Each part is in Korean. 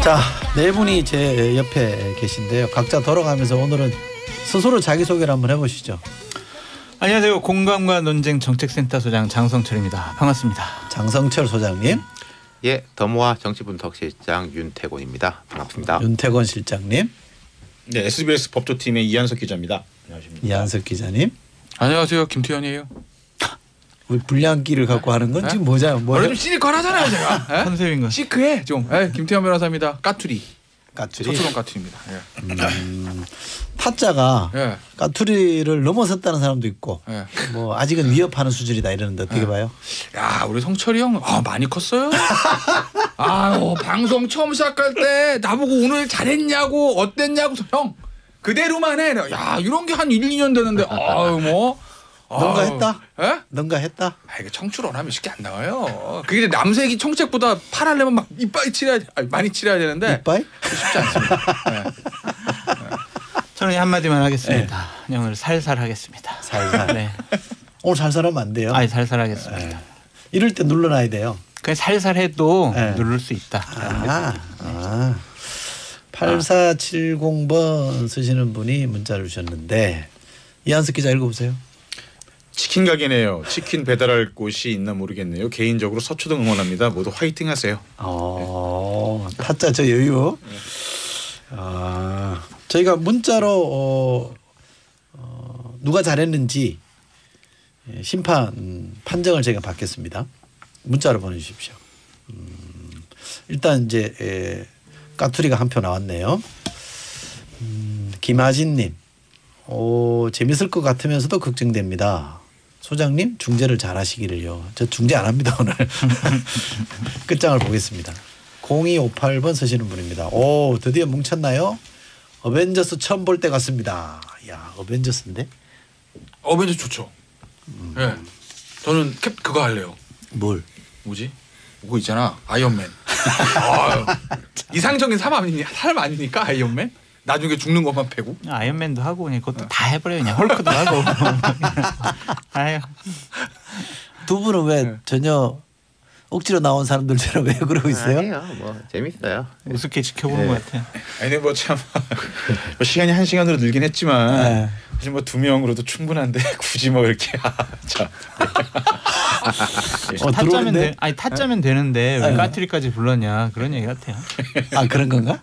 자, 네 분이 제 옆에 계신데요. 각자 돌아가면서 오늘은 스스로 자기소개를 한번 해보시죠. 안녕하세요. 공감과 논쟁 정책센터 소장 장성철입니다. 반갑습니다. 장성철 소장님. 예, 더모아 정치분석실장 윤태곤입니다. 반갑습니다. 윤태곤 실장님. 네, SBS 법조팀의 이한석 기자입니다. 안녕하십니까. 이한석 기자님. 안녕하세요. 김태현이에요. 우리 불량기를 갖고 하는 건 지금 뭐죠? 원래 좀 시니컬하잖아요, 제가. 컨셉인 거. 시크해 좀. 김태현 변호사입니다. 까투리. 서초동 까투리입니다. 타짜가 까투리를 넘어섰다는 사람도 있고, 뭐 아직은 위협하는 수준이다 이러는데 어떻게 봐요? 야, 우리 성철이 형 많이 컸어요. 방송 처음 시작할 때 나보고 오늘 잘했냐고 어땠냐고 형 그대로만 해. 야, 이런 게 한 1, 2년 되는데 뭔가 했다? 예? 뭔가 했다? 이게 청출원 하면 쉽게 안 나와요. 그게 남색이 청책보다 파라려면 막 이빨 칠해야 많이 칠해야 되는데 이빨? 쉽지 않습니다. 저는 한마디만 하겠습니다. 오늘 살살 하겠습니다. 살살. 네. 오늘 살살하면 안 돼요. 살살 하겠습니다. 이럴 때 눌러놔야 돼요. 그냥 살살 해도 누를 수 있다. 8470번 쓰시는 분이 문자를 주셨는데 이한석 기자 읽어보세요. 치킨 가게네요. 치킨 배달할 곳이 있나 모르겠네요. 개인적으로 서초동 응원합니다. 모두 화이팅 하세요. 타짜 저 여유. 저희가 문자로 누가 잘했는지 심판 판정을 저희가 받겠습니다. 문자로 보내주십시오. 일단 이제 까투리가 한 표 나왔네요. 김하진님. 재밌을 것 같으면서도 걱정됩니다. 소장님 중재를 잘 하시기를요. 저 중재 안 합니다 오늘. 끝장을 보겠습니다. 0258번 쓰시는 분입니다. 드디어 뭉쳤나요? 어벤져스 처음 볼 때 같습니다. 야, 어벤져스인데? 어벤져스 좋죠. 네. 저는 그거 할래요. 뭘? 뭐지? 그거 있잖아. 아이언맨. 이상적인 사람 아니니까 아이언맨? 나중에 죽는 것만 패고. 아이언맨도 하고 그냥 그것도 다 해버려요. 그냥 헐크도 하고. 아유. 두 분은 왜 전혀 억지로 나온 사람들처럼 왜 그러고 있어요? 아니요, 뭐 재밌어요. 우습게 지켜보는 것 같아요. 아니 뭐 참 시간이 1시간으로 늘긴 했지만 사실 뭐 2명으로도 충분한데 굳이 뭐 이렇게 타짜면 되는데 왜 까투리까지 불렀냐 그런 얘기 같아요. 그런 건가?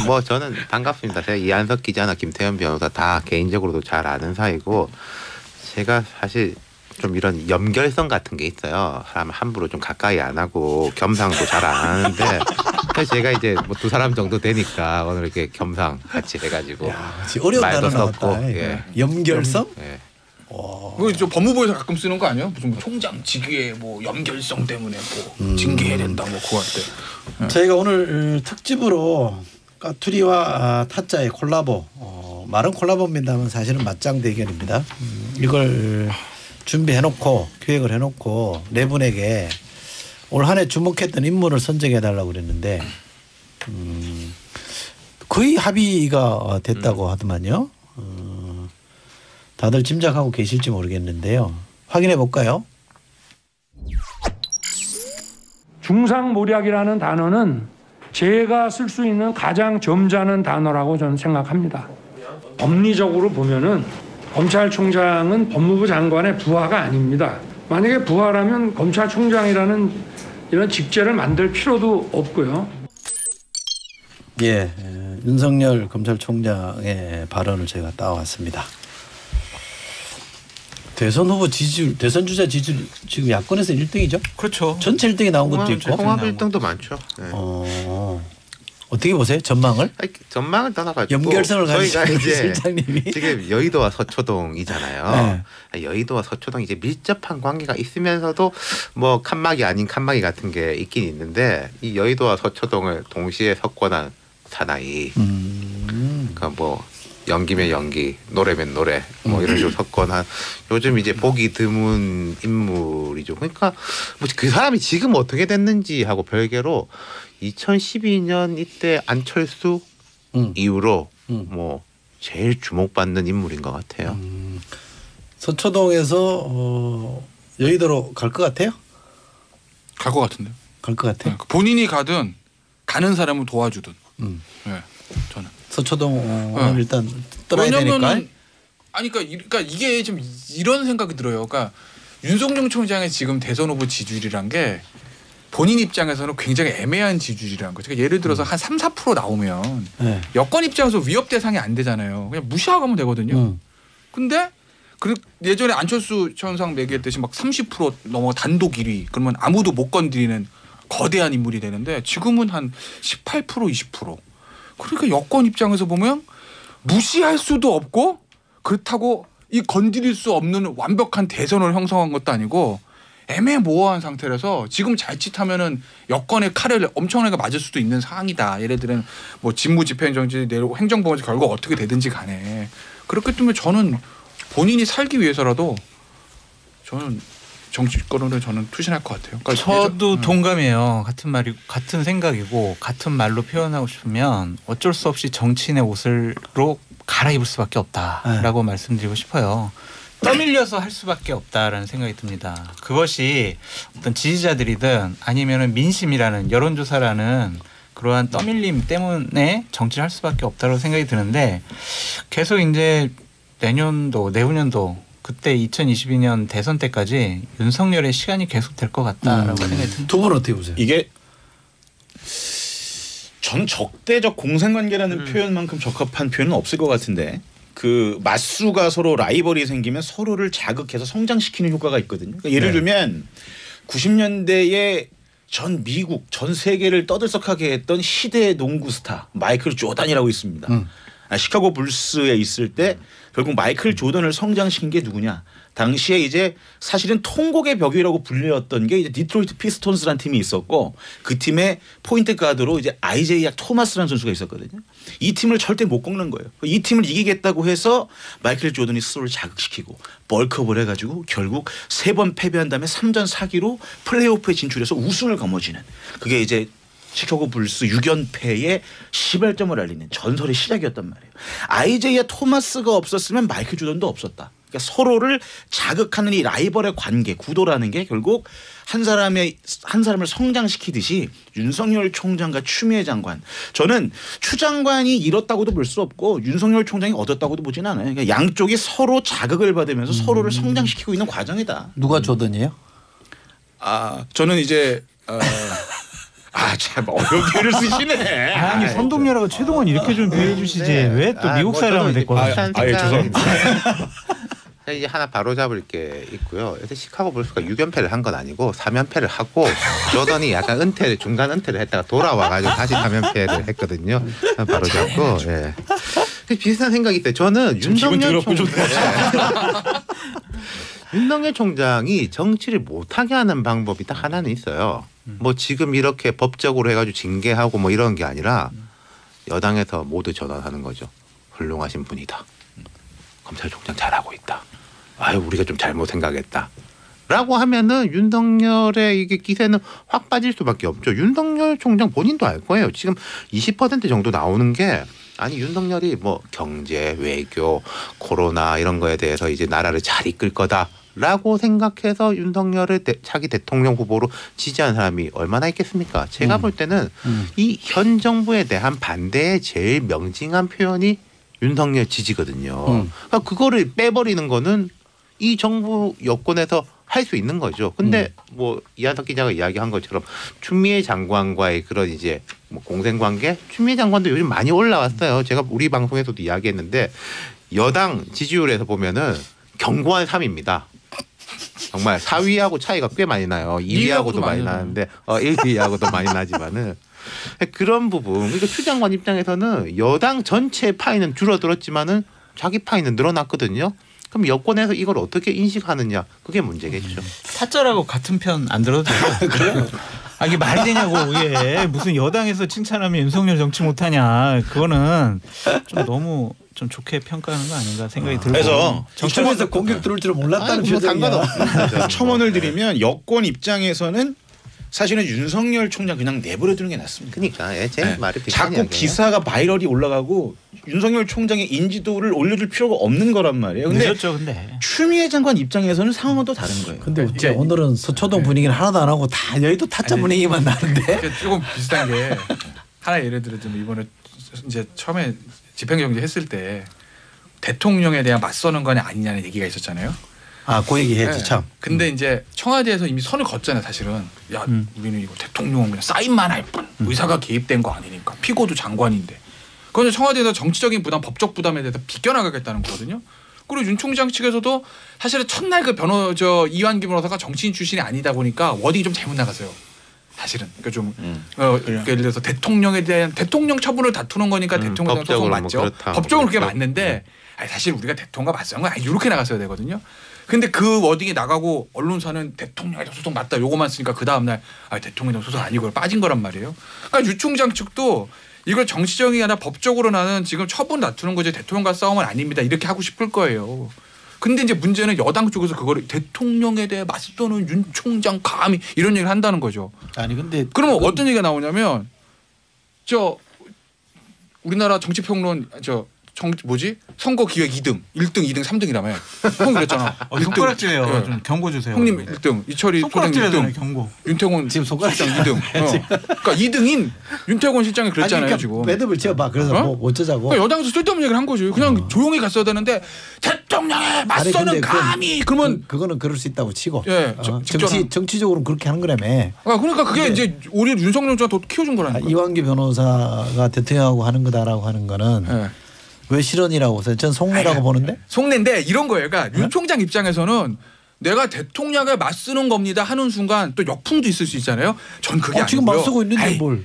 뭐 저는 반갑습니다. 제가 이한석 기자나 김태현 변호사 다 개인적으로도 잘 아는 사이고 제가 사실 좀 이런 염결성 같은 게 있어요. 사람 함부로 좀 가까이 안 하고 겸상도 잘 안 하는데 그래서 제가 이제 뭐 2사람 정도 되니까 오늘 이렇게 겸상 같이 해가지고 어려운 단어 나왔다. 염결성? 예. 그거 저 법무부에서 가끔 쓰는 거 아니에요? 무슨 뭐 총장 직위의 뭐 염결성 때문에 뭐 징계해야 된다 뭐 그거 할 때. 저희가 오늘 특집으로 까투리와 타짜의 콜라보, 말은 콜라보입니다만 사실은 맞짱 대결입니다. 이걸 준비해놓고 기획을 해놓고 네 분에게 올 한 해 주목했던 인물을 선정해달라고 그랬는데 거의 합의가 됐다고 하더만요. 다들 짐작하고 계실지 모르겠는데요. 확인해 볼까요? 중상모략이라는 단어는 제가 쓸 수 있는 가장 점잖은 단어라고 저는 생각합니다. 법리적으로 보면은 검찰총장은 법무부 장관의 부하가 아닙니다. 만약에 부하라면 검찰총장이라는 이런 직제를 만들 필요도 없고요. 윤석열 검찰총장의 발언을 제가 따왔습니다. 대선 후보 지지율, 대선 주자 지지율 지금 야권에서 1등이죠? 그렇죠. 전체 1등이 나온 것도 있고. 통합 1등도 많죠. 네. 어떻게 보세요? 전망을? 전망을 떠나가지고 염결성을 가지고 이제 실장님이 지금 여의도와 서초동이잖아요. 여의도와 서초동이 이제 밀접한 관계가 있으면서도 뭐 칸막이 아닌 칸막이 같은 게 있긴 있는데 이 여의도와 서초동을 동시에 석권한 사나이. 그러니까 뭐 연기면 연기, 노래면 노래, 뭐 이런 식으로 석권한 요즘 이제 보기 드문 인물이죠. 그러니까 뭐 그 사람이 지금 어떻게 됐는지 하고 별개로 2012년 이때 안철수 이후로 뭐 제일 주목받는 인물인 것 같아요. 서초동에서 여의도로 갈 것 같아요? 갈 것 같은데. 갈 것 같아요. 본인이 가든 가는 사람을 도와주든. 네, 저는 서초동은 일단 떠나야 되니까. 아니 그러니까 이게 좀 이런 생각이 들어요. 그러니까 윤석열 총장의 지금 대선 후보 지지율이란 게 본인 입장에서는 굉장히 애매한 지지율이라는 거죠. 그러니까 예를 들어서 한 3, 4% 나오면 네. 여권 입장에서 위협 대상이 안 되잖아요. 그냥 무시하고 가면 되거든요. 근데 예전에 안철수 현상 얘기했듯이 막 30% 넘어 단독 1위 그러면 아무도 못 건드리는 거대한 인물이 되는데 지금은 한 18% 20%. 그러니까 여권 입장에서 보면 무시할 수도 없고 그렇다고 이 건드릴 수 없는 완벽한 대선을 형성한 것도 아니고 애매모호한 상태라서 지금 자칫하면은 여권의 칼을 엄청나게 맞을 수도 있는 상황이다. 얘네들은 뭐 직무집행정지 내리고 행정법원에서 결과 어떻게 되든지 간에 그렇기 때문에 저는 본인이 살기 위해서라도 저는 정치권을 저는 투신할 것 같아요. 그러니까 저도 동감해요. 같은 말이 같은 생각이고 같은 말로 표현하고 싶으면 어쩔 수 없이 정치인의 옷으로 갈아입을 수밖에 없다라고 말씀드리고 싶어요. 떠밀려서 할 수밖에 없다라는 생각이 듭니다. 그것이 어떤 지지자들이든 아니면은 민심이라는 여론조사라는 그러한 떠밀림 때문에 정치를 할 수밖에 없다고 생각이 드는데 계속 이제 내년도 내후년도 그때 2022년 대선 때까지 윤석열의 시간이 계속 될 것 같다라고 생각이 듭니다. 두 분 어떻게 보세요? 이게 전 적대적 공생관계라는 표현만큼 적합한 표현은 없을 것 같은데 그 맞수가 서로 라이벌이 생기면 서로를 자극해서 성장시키는 효과가 있거든요. 그러니까 예를 들면 90년대에 전 미국 전 세계를 떠들썩하게 했던 시대의 농구 스타 마이클 조던이라고 있습니다. 시카고 불스에 있을 때 결국 마이클 조던을 성장시킨 게 누구냐? 당시에 이제 사실은 통곡의 벽이라고 불렸던 게 이제 디트로이트 피스톤스라는 팀이 있었고 그 팀의 포인트 가드로 이제 아이제이아 토마스라는 선수가 있었거든요. 이 팀을 절대 못 꺾는 거예요. 이 팀을 이기겠다고 해서 마이클 조던이 스스로를 자극시키고 벌크업을 해가지고 결국 3번 패배한 다음에 3전 4기로 플레이오프에 진출해서 우승을 거머쥐는 그게 이제 시카고 불스 6연패의 시발점을 알리는 전설의 시작이었단 말이에요. 아이제이아 토마스가 없었으면 마이클 조던도 없었다. 그러니까 서로를 자극하는 이 라이벌의 관계 구도라는 게 결국 한 사람을 성장시키듯이 윤석열 총장과 추미애 장관 저는 추 장관이 잃었다고도 볼 수 없고 윤석열 총장이 얻었다고도 보진 않아요. 그러니까 양쪽이 서로 자극을 받으면서 서로를 성장시키고 있는 과정이다. 누가 조던이에요? 저는 이제 참 어려운 표현을 쓰시네. 아니 선동열하고 최동원 이렇게 좀 비교해 주시지 왜 또 미국 사람을 데리고 와요? 죄송합니다. 이제 하나 바로잡을 게 있고요. 시카고 불스가 6연패를 한 건 아니고 3연패를 하고 조던이 약간 중간 은퇴를 했다가 돌아와가지고 다시 3연패를 했거든요. 바로잡고 예. 비슷한 생각이 있어요. 저는 윤석열 총장이 정치를 못하게 하는 방법이 딱 하나는 있어요. 뭐 지금 이렇게 법적으로 해가지고 징계하고 뭐 이런 게 아니라 여당에서 모두 전환하는 거죠. 훌륭하신 분이다. 검찰총장 잘하고 있다. 아유 우리가 좀 잘못 생각했다. 라고 하면은 윤석열의 이게 기세는 확 빠질 수밖에 없죠. 윤석열 총장 본인도 알 거예요. 지금 20% 정도 나오는 게 아니 윤석열이 뭐 경제, 외교, 코로나 이런 거에 대해서 이제 나라를 잘 이끌 거다라고 생각해서 윤석열을 차기 대통령 후보로 지지한 사람이 얼마나 있겠습니까? 제가 볼 때는 이 현 정부에 대한 반대의 제일 명징한 표현이 윤석열 지지거든요. 그러니까 그거를 빼버리는 거는 이 정부 여권에서 할 수 있는 거죠. 근데 뭐 이한석 기자가 이야기한 것처럼 추미애 장관과의 그런 이제 뭐 공생관계, 추미애 장관도 요즘 많이 올라왔어요. 제가 우리 방송에서도 이야기했는데 여당 지지율에서 보면은 견고한 3위입니다. 정말 4위하고 차이가 꽤 많이 나요. 2위하고도 많이 나는데 1위하고도 많이 나지만은 그런 부분. 그러니까 추 장관 입장에서는 여당 전체 파이는 줄어들었지만은 자기 파이는 늘어났거든요. 그럼 여권에서 이걸 어떻게 인식하느냐 그게 문제겠죠. 타짜라고 같은 편 안 들어도 돼요. 그래요? 이게 말이 되냐고. 이게 무슨 여당에서 칭찬하면 윤석열 정치 못하냐. 그거는 좀 너무 좀 좋게 평가하는 거 아닌가 생각이 들고. 그래서 정치권에서 공격 들을 줄 몰랐다는 뭐 표정이야. 첨언을 드리면 여권 입장에서는 사실은 윤석열 총장 그냥 내버려두는 게 낫습니다. 그러니까 제 말이 자꾸 기사가 바이럴이 올라가고 윤석열 총장의 인지도를 올려줄 필요가 없는 거란 말이에요. 근데 늦었죠, 근데. 추미애 장관 입장에서는 상황은 또 다른 거예요. 근데 어째 오늘은 서초동 분위기는 하나도 안 하고 다 여의도 타짜 분위기만 나는데. 조금 비슷한 게 하나 예를 들어주면 이번에 이제 처음에 집행정지 했을 때 대통령에 대한 맞서는 거냐 아니냐는 얘기가 있었잖아요. 아, 그 얘기 했죠. 네. 참. 근데 이제 청와대에서 이미 선을 걷잖아요. 사실은. 야 우리는 이거 대통령은 그냥 사인만 할 뿐. 의사가 개입된 거 아니니까. 피고도 장관인데. 그건 청와대에서 정치적인 부담, 법적 부담에 대해서 비껴나가겠다는 거거든요. 그리고 윤 총장 측에서도 사실은 첫날 그 이완기 변호사가 정치인 출신이 아니다 보니까 워딩이 좀 잘못 나갔어요. 사실은 그러니까 좀 예를 들어서 대통령에 대한 대통령 처분을 다투는 거니까 대통령 소송 맞죠. 법적으로 그게 맞는데 아니, 사실 우리가 대통령과 맞서는 건 이렇게 나갔어야 되거든요. 근데 그 워딩이 나가고 언론사는 대통령에 대한 소송 맞다 요거만 쓰니까 그 다음날 대통령에 대한 소송 아니고 빠진 거란 말이에요. 그러니까 유 총장 측도 이걸 정치적이 아니라 법적으로 나는 지금 처분 다투는 거지 대통령과 싸움은 아닙니다. 이렇게 하고 싶을 거예요. 근데 이제 문제는 여당 쪽에서 그거를 대통령에 대해 맞서는 윤 총장 감히 이런 얘기를 한다는 거죠. 아니 근데 그러면 어떤 얘기가 나오냐면 우리나라 정치평론 선거 기획 2등, 1등, 2등, 3등이라며. 형 그랬잖아. 손가락질해요. 네. 좀 경고 주세요. 형님 1등, 이철이 소장 1등, 경고. 윤태곤 지금 손가락질 2등. 그러니까 2등인 윤태곤 실장이 그랬잖아요. 그러니까 지금. 매듭을 지어봐. 그래서 뭐 어쩌자고. 그러니까 여당에서 쓸데없는 얘기를 한 거죠. 그냥 조용히 갔어야 되는데 대통령에 맞서는 감히 그러면 그거는 그럴 수 있다고 치고. 예, 정치적으로 그렇게 하는 거라며. 그러니까 그게 이제 우리 윤석열 더 키워준 거라니까. 이완기 변호사가 대통령하고 하는 거다라고 하는 거는 예. 왜 실언이라고 보세요? 전 속내라고 보는데. 속내인데 이런 거예요. 그러니까 윤 총장 입장에서는 내가 대통령에 맞서는 겁니다 하는 순간 또 역풍도 있을 수 있잖아요. 전 그게 아니고요. 지금 맞서고 있는데 뭘.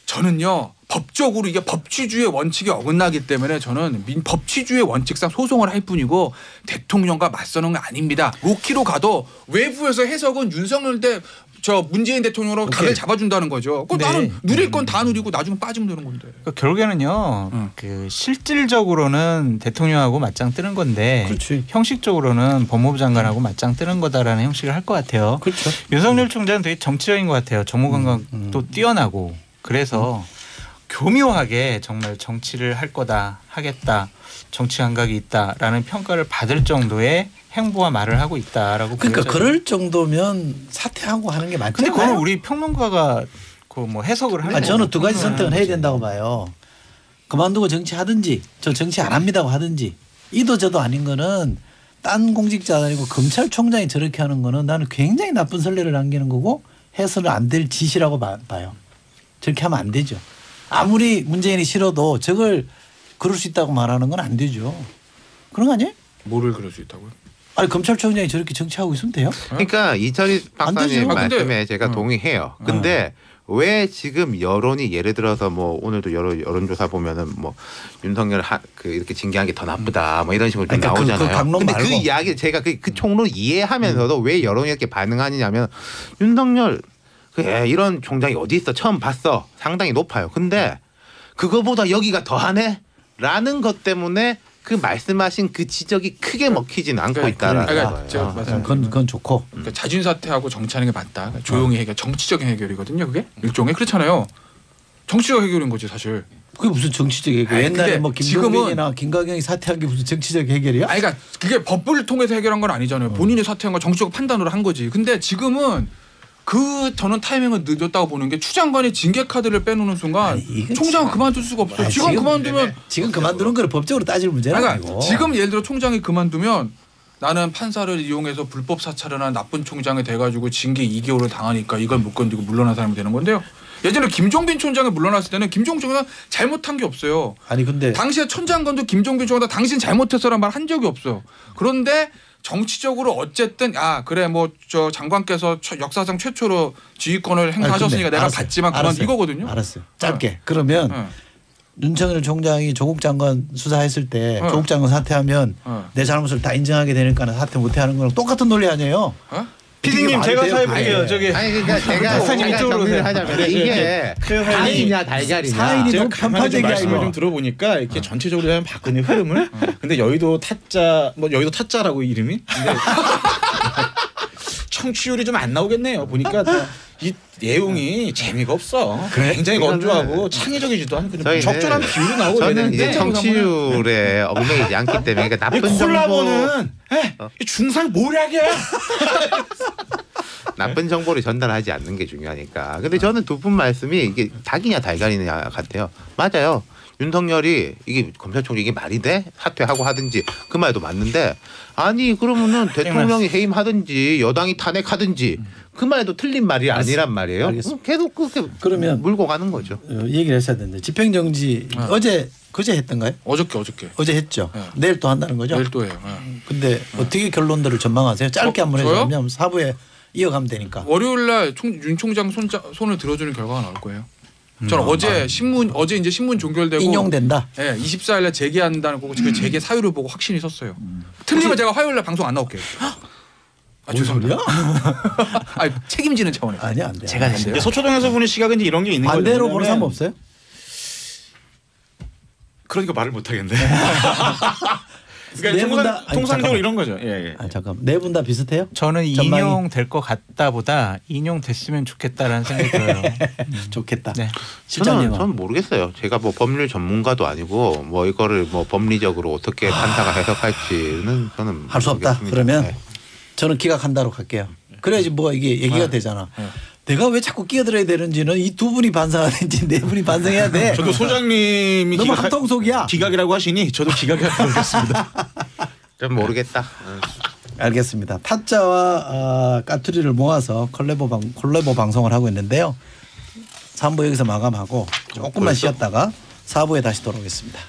저는요. 법적으로 이게 법치주의 원칙이 어긋나기 때문에 저는 법치주의 원칙상 소송을 할 뿐이고 대통령과 맞서는 거 아닙니다. 로키로 가도 외부에서 해석은 윤석열 대 문재인 대통령으로 각을 잡아준다는 거죠. 그 나는 누릴 건 다 누리고 나중에 빠지면 되는 건데. 그러니까 결국에는요. 그 실질적으로는 대통령하고 맞짱 뜨는 건데 그렇지. 형식적으로는 법무부 장관하고 맞짱 뜨는 거다라는 형식을 할 것 같아요. 그렇죠. 윤석열 총장은 되게 정치적인 것 같아요. 정무 감각도 뛰어나고 그래서 교묘하게 정말 정치를 할 거다 하겠다 정치 감각이 있다라는 평가를 받을 정도의 행보와 말을 하고 있다라고 그러니까 보여져요. 그럴 정도면 사퇴하고 하는 게 맞잖아요. 근데 그건 우리 평론가가 그 뭐 해석을 하는 저는 두 가지 선택은 해야 된다고 봐요. 그만두고 정치하든지 저 정치 안 합니다고 하든지 이도 저도 아닌 거는 딴 공직자 아니고 검찰총장이 저렇게 하는 거는 나는 굉장히 나쁜 선례를 남기는 거고 해서는 안 될 짓이라고 봐요. 저렇게 하면 안 되죠. 아무리 문재인이 싫어도 저걸 그럴 수 있다고 말하는 건 안 되죠. 그런 거 아니에요? 뭐를 그럴 수 있다고요? 아니 검찰총장이 저렇게 정치하고 있으면 돼요? 그러니까 이철희 박사님 말씀에 근데, 제가 동의해요. 근데 왜 지금 여론이 예를 들어서 뭐 오늘도 여론조사 보면은 뭐 윤석열 이렇게 징계한 게 더 나쁘다 뭐 이런 식으로 좀 나오잖아요. 근데 그 이야기 제가 그 총론 이해하면서도 왜 여론이 이렇게 반응하느냐면 윤석열 이런 총장이 어디 있어 처음 봤어 상당히 높아요. 근데 그거보다 여기가 더하네 라는 것 때문에 그 말씀하신 그 지적이 크게 먹히지는 않고 있다라는 거예요. 그건 좋고. 그러니까 자진 사퇴하고 정치하는 게 맞다. 그러니까 조용히 해결, 정치적인 해결이거든요. 그게 일종의 그렇잖아요. 정치적 해결인 거지 사실. 그게 무슨 정치적 해결? 옛날에 뭐 김종빈이나 김가경이 사퇴한 게 무슨 정치적 해결이야? 아니 그러니까 그게 법을 통해서 해결한 건 아니잖아요. 본인이 사퇴한 거 정치적 판단으로 한 거지. 근데 지금은 저는 타이밍은 늦었다고 보는 게 추 장관이 징계 카드를 빼놓는 순간 총장은 그만둘 수가 없어. 지금 그만두면 지금 그만두는 거는 법적으로 따질 문제는 아니고. 지금 예를 들어 총장이 그만두면 나는 판사를 이용해서 불법 사찰을 한 나쁜 총장이 돼가지고 징계 2개월을 당하니까 이걸 못 건드리고 물러난 사람이 되는 건데요. 예전에 김종빈 총장이 물러났을 때는 김종빈 총장 잘못한 게 없어요. 아니 근데 당시에 천장관도 김종빈 총장 당신 잘못했어란 말 한 적이 없어. 그런데 정치적으로 어쨌든 그래 뭐 장관께서 역사상 최초로 지휘권을 행사하셨으니까 내가 받지만 그만 이거거든요. 알았어요. 짧게. 그러면 윤석열 총장이 조국 장관 수사했을 때 조국 장관 사퇴하면 내 잘못을 다 인정하게 되니까 사퇴 못해 하는 거랑 똑같은 논리 아니에요. 피디님 제가 사회볼게요. 저기 아니 그러니까 제가 정리를 하자면 이게 사인이냐 달걀이냐 사인이 너무 편파적이야. 말씀을 좀 들어보니까 이렇게 전체적으로 하면 박근혜 흐름을 근데 여의도 타짜라고 이름이 근데 청취율이 좀 안 나오겠네요. 보니까 이 내용이 재미가 없어. 굉장히 건조하고 창의적이지도 않고 적절한 비율이 나오고 저는 이제 청취율에 얽매이지 않기 때문에 나쁜 콜라보는 중상 모략이야. 나쁜 정보를 전달하지 않는 게 중요하니까. 근데 저는 두 분 말씀이 이게 닭이냐 달걀이냐 같아요. 맞아요. 윤석열이 이게 검찰총장 이게 말이 돼? 사퇴하고 하든지 그 말도 맞는데 아니 그러면은 대통령이 해임하든지 여당이 탄핵하든지 그 말도 틀린 말이 아니란 말이에요. 알겠습니다. 계속 그렇게 그러면 물고 가는 거죠. 얘기를 했어야 되는데 집행정지 그제 했던가요? 어저께. 어제 했죠. 네. 내일 또 한다는 거죠? 내일 또 해요. 근데 어떻게 결론들을 전망하세요? 짧게 한번 저요? 해주면 사부에 이어가면 되니까. 월요일날 윤 총장 손을 들어주는 결과가 나올 거예요. 저는 어제 이제 신문 종결되고 인용된다. 네, 24일날 재개한다는 거고 그 재개 사유를 보고 확신이 섰어요. 틀리면 제가 화요일날 방송 안 나올게요. 뭔 소리야? 아니, 책임지는 차원에서. 아니야 안 돼. 제가 안 돼요. 근데 서초동에서 보는 시각은 이제 이런 게 있는 거죠. 반대로 보는 사람 없어요? 그러니까 말을 못 하겠네. 네 그러니까 분 다- 통상적으로 아니, 이런 거죠. 예. 잠깐 네 분 다 비슷해요? 저는 전망이? 인용될 것 같다보다 인용됐으면 좋겠다라는 생각이 들어요. 좋겠다. 네. 실장님. 저는 모르겠어요. 제가 뭐 법률 전문가도 아니고 뭐 이거를 뭐 법리적으로 어떻게 판사가 해석할지는 저는 할 수 없다. 모르겠습니다. 그러면 네. 저는 기각한다로 갈게요. 그래야지 뭐 이게 얘기가 되잖아. 내가 왜 자꾸 끼어들어야 되는지는 이 두 분이 반성하든지 네 분이 반성해야 돼. 저도 소장님이 너무 합동속이야. 기각이라고 하시니 저도 기각하도록 하겠습니다. 좀 모르겠다. 알겠습니다. 타짜와 까투리를 모아서 콜라보 방송을 하고 있는데요. 3부 여기서 마감하고 조금만 벌써? 쉬었다가 4부에 다시 돌아오겠습니다.